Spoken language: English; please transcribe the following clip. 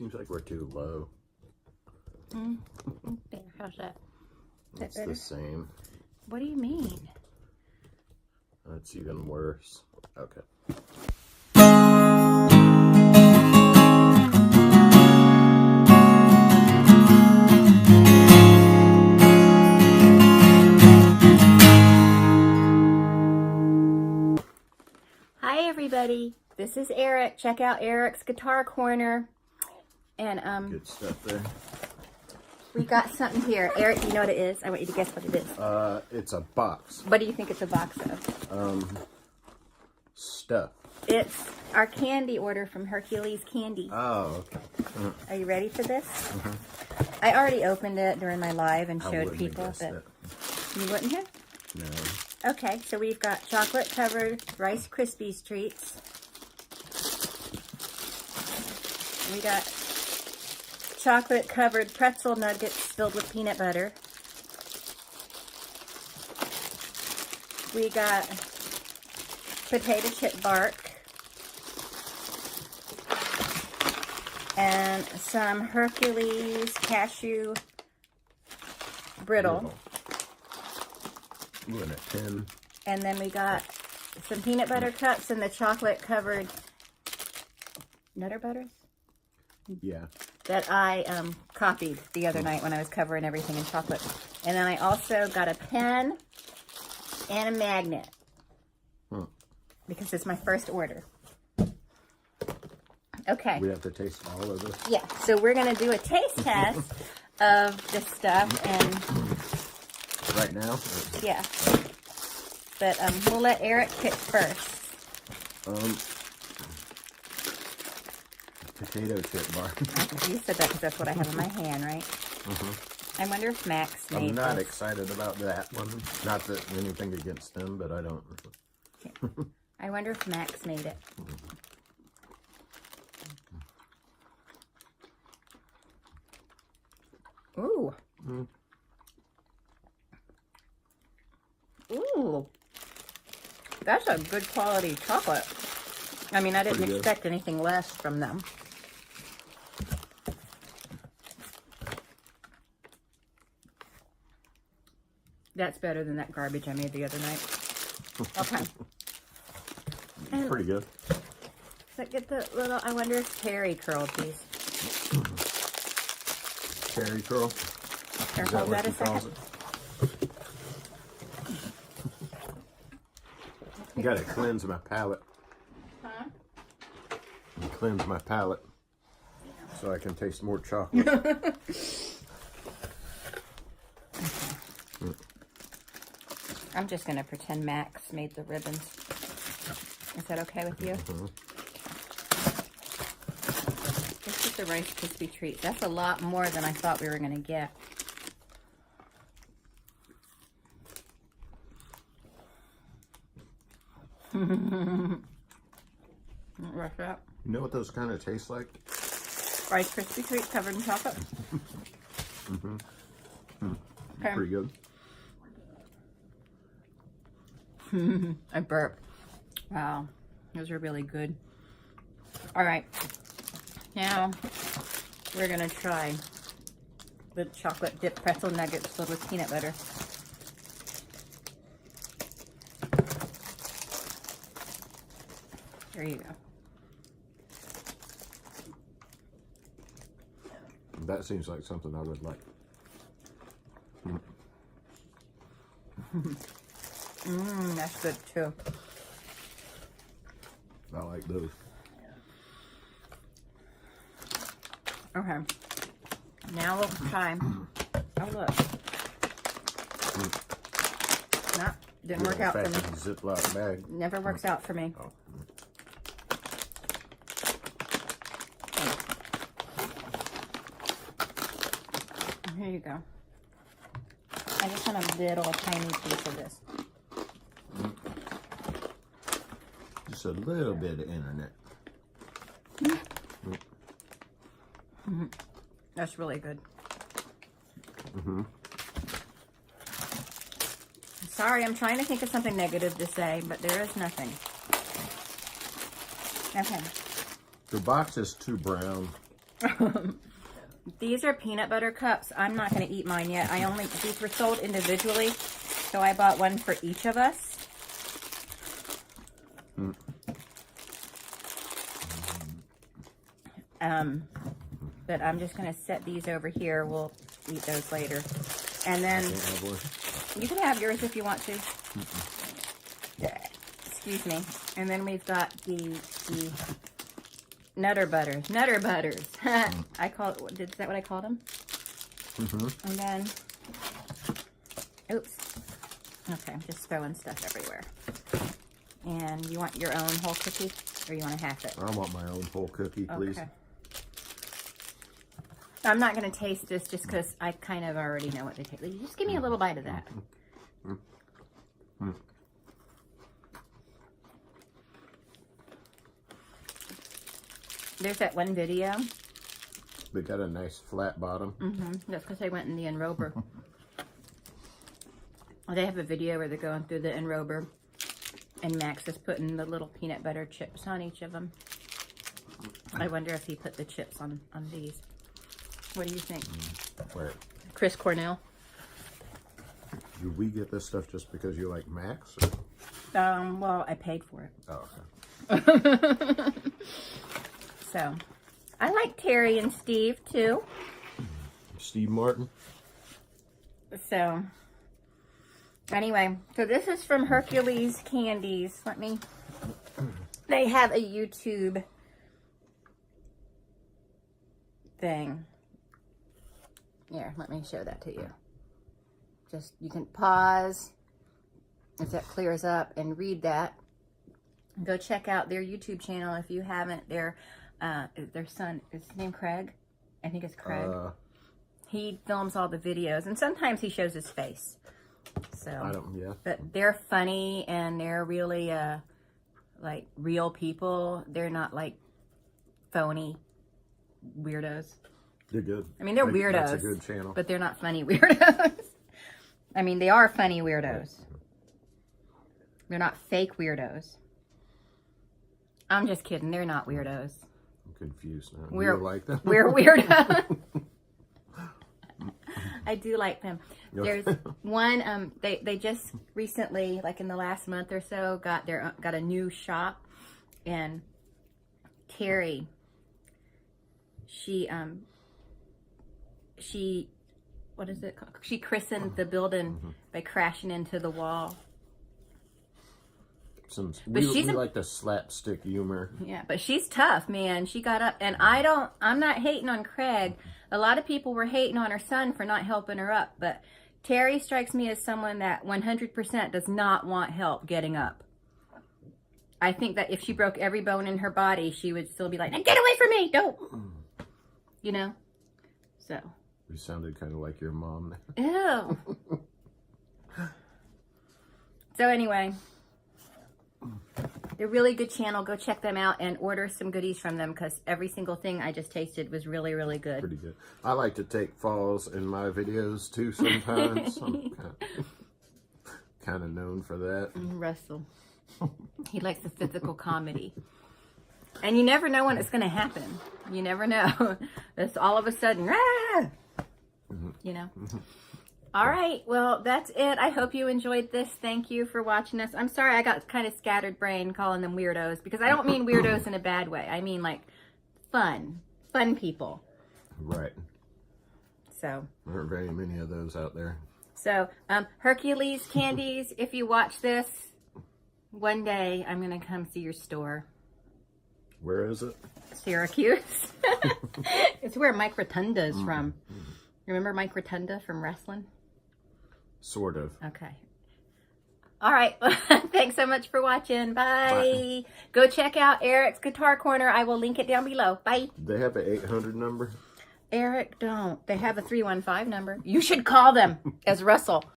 Seems like we're too low. There, how's that? It's the same. What do you mean? That's even worse. Okay. Hi everybody, this is Eric. Check out Eric's Guitar Corner. And Good stuff there. we got something here. Eric, do you know what it is? I want you to guess what it is. It's a box. What do you think it's a box of? Stuff. It's our candy order from Hercules Candy. Oh, okay. Are you ready for this? I already opened it during my live and showed people, but you wouldn't have? No. Okay, so we've got chocolate covered Rice Krispies treats. We got chocolate covered pretzel nuggets filled with peanut butter. We got potato chip bark. And some Hercules cashew brittle. Ooh, and a tin. And then we got some peanut butter cups and the chocolate covered Nutter Butters? Yeah. That I copied the other night when I was covering everything in chocolate. And then I also got a pen and a magnet. Because it's my first order. Okay. We have to taste all of this? Yeah, so we're going to do a taste test of this stuff. And right now? yeah. But we'll let Eric pick first. Potato chip bar. You said that because that's what I have in my hand, right? I wonder if Max made I'm not this. excited about that one. Not that anything against them, but I don't. I wonder if Max made it. Ooh. Ooh. That's a good quality chocolate. I mean, I didn't expect anything less from them. That's better than that garbage I made the other night. Okay. And Pretty good. so get the little, I wonder if Terry curled these. Cherry curl. Here, Is that hold what that a she calls second. it? You gotta cleanse my palate. Huh? Cleanse my palate so I can taste more chocolate. I'm just going to pretend Max made the ribbons. Is that okay with you? This is the Rice Krispie treat. That's a lot more than I thought we were going to get. What's that? You know what those kind of taste like? Rice Krispie treats covered in chocolate. Okay. Pretty good. I burped. Wow, those are really good. All right, now we're gonna try the chocolate dip pretzel nuggets filled with peanut butter. There you go. That seems like something I would like. That's good too. I like those. Okay. Now we'll try. Oh look. No, didn't work out for me. Ziploc bag. Never works out for me. Oh. Here you go. I just want a little tiny piece of this. Just a little bit of internet. That's really good. Sorry, I'm trying to think of something negative to say, but there is nothing. Okay. The box is too brown. These are peanut butter cups. I'm not going to eat mine yet. These were sold individually, so I bought one for each of us. But I'm just going to set these over here. We'll eat those later. And then you can have yours if you want to. Excuse me. And then we've got the Nutter Butters. Nutter Butters. I call it, is that what I called them? And then, oops. Okay, I'm just throwing stuff everywhere. And you want your own whole cookie? Or you want to half it? I want my own whole cookie, please. Okay. I'm not going to taste this just because I kind of already know what they taste like. Just give me a little bite of that. There's that one video. They got a nice flat bottom. That's because I went in the enrober. They have a video where they're going through the enrober, and Max is putting the little peanut butter chips on each of them. I wonder if he put the chips on these. What do you think? Where? Chris Cornell. Do we get this stuff just because you like Max? Well, I paid for it. Oh, okay. So, I like Terry and Steve too. Steve Martin. So, anyway, so this is from Hercules Candies. They have a YouTube thing. Here, let me show that to you. Just, you can pause if that clears up and read that. Go check out their YouTube channel if you haven't. Their son, is his name Craig? I think it's Craig. He films all the videos, and sometimes he shows his face. So, yeah. But they're funny, and they're really, like, real people. They're not, like, phony weirdos. They're good. I mean, they're weirdos. That's a good channel. But they're not funny weirdos. I mean, they are funny weirdos. They're not fake weirdos. I'm just kidding. They're not weirdos. I'm confused now. We're you like them? We're weirdos. I do like them. There's one. They just recently, like in the last month or so, got a new shop, and Terry. She what is it called? She christened the building by crashing into the wall. We like the slapstick humor. Yeah, but she's tough, man. She got up, and I'm not hating on Craig. A lot of people were hating on her son for not helping her up, but Terry strikes me as someone that 100% does not want help getting up. I think that if she broke every bone in her body, she would still be like, "Get away from me, don't." You know? So. You sounded kind of like your mom. Ew. So anyway, they're a really good channel. Go check them out and order some goodies from them, because every single thing I just tasted was really, really good. Pretty good. I like to take falls in my videos too sometimes. I'm kind of known for that. Russell. He likes the physical comedy. And you never know when it's going to happen. You never know. It's all of a sudden, rah! You know? All right. Well, that's it. I hope you enjoyed this. Thank you for watching us. I'm sorry I got kind of scattered brain calling them weirdos, because I don't mean weirdos in a bad way. I mean like fun people. Right. So. There aren't very many of those out there. So, Hercules Candies, if you watch this, one day I'm going to come see your store. Where is it? Syracuse. It's where Mike Rotunda is from. Remember Mike Rotunda from wrestling? Sort of. Okay. All right. Thanks so much for watching. Bye. Bye. Go check out Eric's Guitar Corner. I will link it down below. Bye. They have an 800 number? Eric, don't. They have a 315 number. You should call them as Russell.